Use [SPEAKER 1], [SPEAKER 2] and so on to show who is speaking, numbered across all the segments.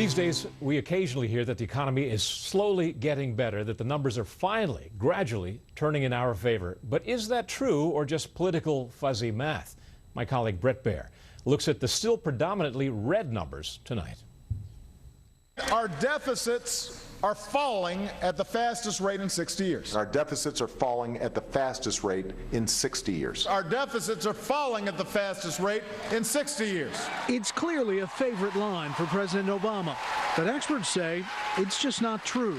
[SPEAKER 1] These days, we occasionally hear that the economy is slowly getting better, that the numbers are finally, gradually turning in our favor. But is that true or just political fuzzy math? My colleague Brett Baer looks at the still predominantly red numbers tonight.
[SPEAKER 2] Our deficits are falling at the fastest rate in 60 years.
[SPEAKER 3] Our deficits are falling at the fastest rate in 60 years.
[SPEAKER 2] Our deficits are falling at the fastest rate in 60 years.
[SPEAKER 4] It's clearly a favorite line for President Obama, but experts say it's just not true.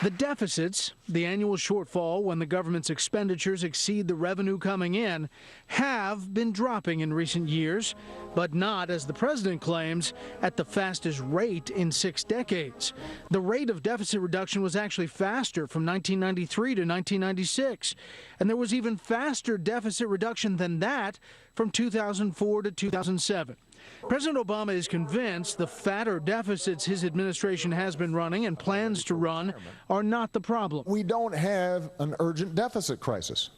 [SPEAKER 4] The deficits, the annual shortfall when the government's expenditures exceed the revenue coming in, have been dropping in recent years, but not, as the president claims, at the fastest rate in 6 decades. The rate of deficit reduction was actually faster from 1993 to 1996, and there was even faster deficit reduction than that from 2004 to 2007. President Obama is convinced the fatter deficits his administration has been running and plans to run are not the problem.
[SPEAKER 2] We don't have an urgent deficit crisis.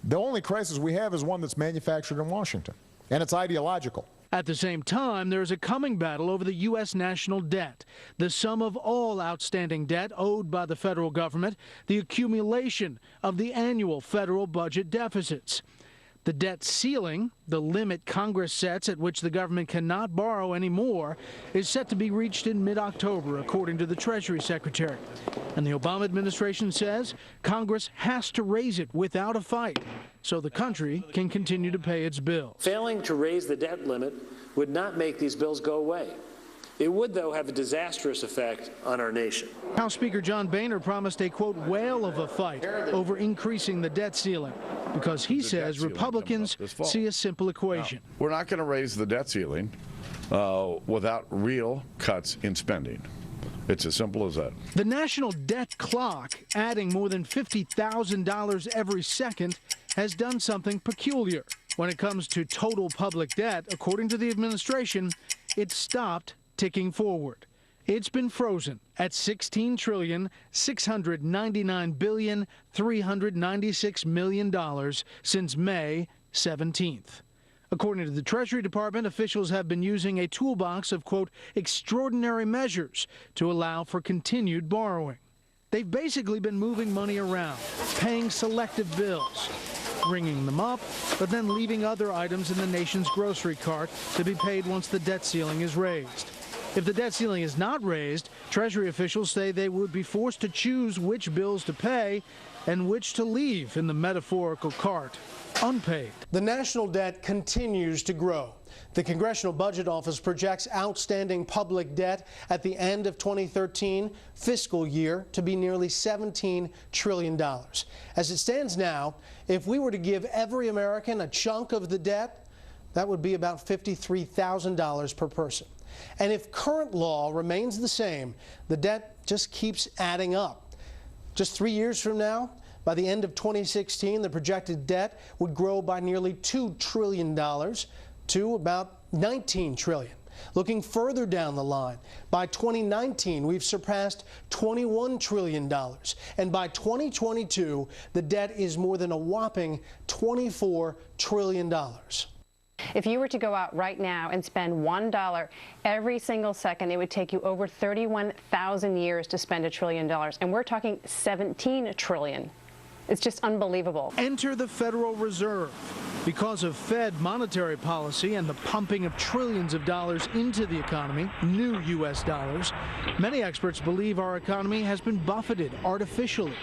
[SPEAKER 2] The only crisis we have is one that's manufactured in Washington, and it's ideological.
[SPEAKER 4] At the same time, there is a coming battle over the U.S. national debt, the sum of all outstanding debt owed by the federal government, the accumulation of the annual federal budget deficits. The debt ceiling, the limit Congress sets at which the government cannot borrow anymore, is set to be reached in mid-October, according to the Treasury Secretary. And the Obama administration says Congress has to raise it without a fight so the country can continue to pay its bills.
[SPEAKER 5] Failing to raise the debt limit would not make these bills go away. It would, though, have a disastrous effect on our nation.
[SPEAKER 4] House Speaker John Boehner promised a, quote, whale of a fight over increasing the debt ceiling because he says Republicans see a simple equation.
[SPEAKER 6] No, we're not going to raise the debt ceiling without real cuts in spending. It's as simple as that.
[SPEAKER 4] The national debt clock, adding more than $50,000 every second, has done something peculiar. When it comes to total public debt, according to the administration, it stopped ticking forward. It's been frozen at $16,699,396,000,000 since May 17th. According to the Treasury Department, officials have been using a toolbox of, quote, extraordinary measures to allow for continued borrowing. They've basically been moving money around, paying selective bills, ringing them up, but then leaving other items in the nation's grocery cart to be paid once the debt ceiling is raised. If the debt ceiling is not raised, Treasury officials say they would be forced to choose which bills to pay and which to leave in the metaphorical cart unpaid.
[SPEAKER 7] The national debt continues to grow. The Congressional Budget Office projects outstanding public debt at the end of 2013 fiscal year to be nearly $17 trillion. As it stands now, if we were to give every American a chunk of the debt, that would be about $53,000 per person. And if current law remains the same, the debt just keeps adding up. Just 3 years from now, by the end of 2016, the projected debt would grow by nearly $2 trillion to about $19 trillion. Looking further down the line, by 2019, we've surpassed $21 trillion. And by 2022, the debt is more than a whopping $24 trillion.
[SPEAKER 8] If you were to go out right now and spend $1 every single second, it would take you over 31,000 years to spend $1 trillion. And we're talking 17 trillion. It's just unbelievable.
[SPEAKER 4] Enter the Federal Reserve. Because of Fed monetary policy and the pumping of trillions of dollars into the economy, new U.S. dollars, many experts believe our economy has been buffeted artificially.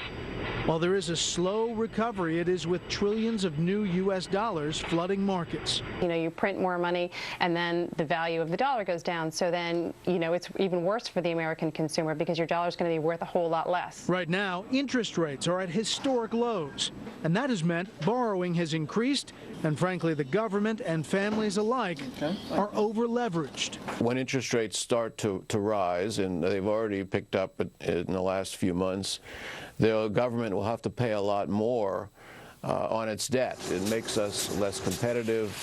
[SPEAKER 4] While there is a slow recovery, it is with trillions of new U.S. dollars flooding markets.
[SPEAKER 8] You know, you print more money and then the value of the dollar goes down. So then, you know, it's even worse for the American consumer because your dollar is going to be worth a whole lot less.
[SPEAKER 4] Right now, interest rates are at historic lows, and that has meant borrowing has increased, and frankly, the government and families alike are over-leveraged.
[SPEAKER 9] When interest rates start to rise, and they've already picked up in the last few months, the government will have to pay a lot more on its debt. It makes us less competitive.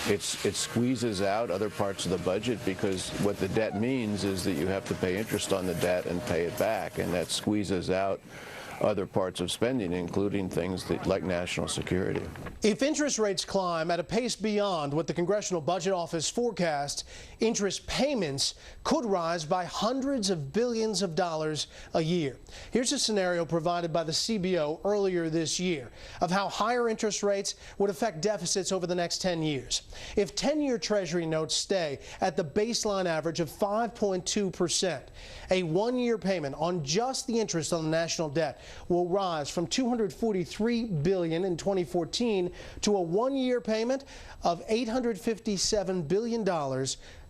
[SPEAKER 9] It squeezes out other parts of the budget because what the debt means is that you have to pay interest on the debt and pay it back, and that squeezes out other parts of spending, including things like national security.
[SPEAKER 7] If interest rates climb at a pace beyond what the Congressional Budget Office forecast, interest payments could rise by hundreds of billions of dollars a year. Here's a scenario provided by the CBO earlier this year of how higher interest rates would affect deficits over the next 10 years. If 10-year Treasury notes stay at the baseline average of 5.2%, a one-year payment on just the interest on the national debt will rise from $243 billion in 2014 to a one-year payment of $857 billion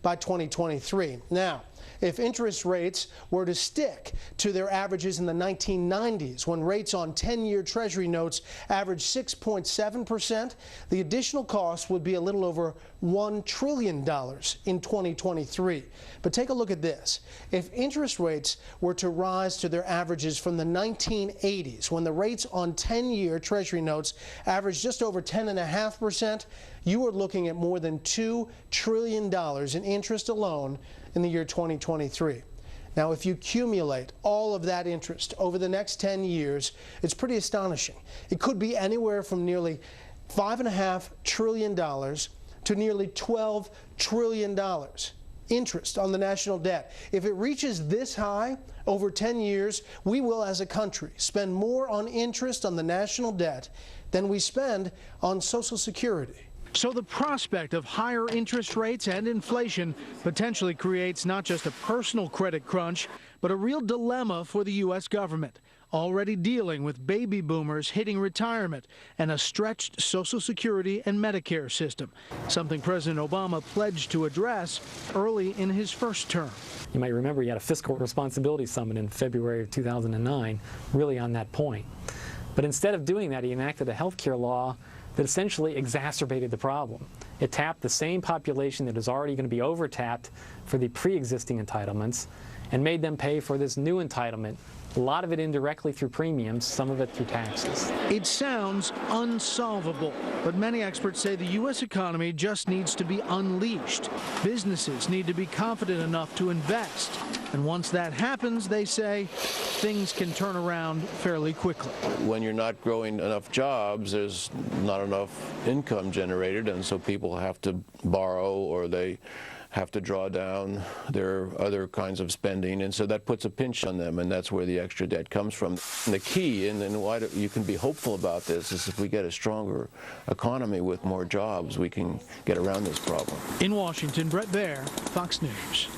[SPEAKER 7] by 2023. Now, if interest rates were to stick to their averages in the 1990s, when rates on 10-year Treasury notes averaged 6.7%, the additional cost would be a little over $1 trillion in 2023. But take a look at this. If interest rates were to rise to their averages from the 1980s, when the rates on 10-year Treasury notes averaged just over 10.5%, you are looking at more than $2 trillion in interest alone in the year 2023. Now, if you accumulate all of that interest over the next 10 years, it's pretty astonishing. It could be anywhere from nearly $5.5 trillion to nearly $12 trillion interest on the national debt. If it reaches this high over 10 years, we will, as a country, spend more on interest on the national debt than we spend on Social Security.
[SPEAKER 4] So the prospect of higher interest rates and inflation potentially creates not just a personal credit crunch, but a real dilemma for the U.S. government, already dealing with baby boomers hitting retirement and a stretched Social Security and Medicare system, something President Obama pledged to address early in his first term.
[SPEAKER 10] You might remember he had a fiscal responsibility summit in February of 2009, really on that point. But instead of doing that, he enacted a health care law that essentially exacerbated the problem. It tapped the same population that is already going to be overtapped for the pre-existing entitlements and made them pay for this new entitlement, a lot of it indirectly through premiums, some of it through taxes.
[SPEAKER 4] It sounds unsolvable, but many experts say the U.S. economy just needs to be unleashed. Businesses need to be confident enough to invest. And once that happens, they say, things can turn around fairly quickly.
[SPEAKER 9] When you're not growing enough jobs, there's not enough income generated, and so people have to borrow or they have to draw down their other kinds of spending, and so that puts a pinch on them, and that's where the extra debt comes from. And the key, and why you can be hopeful about this, is if we get a stronger economy with more jobs, we can get around this problem.
[SPEAKER 4] In Washington, Brett Baer, Fox News.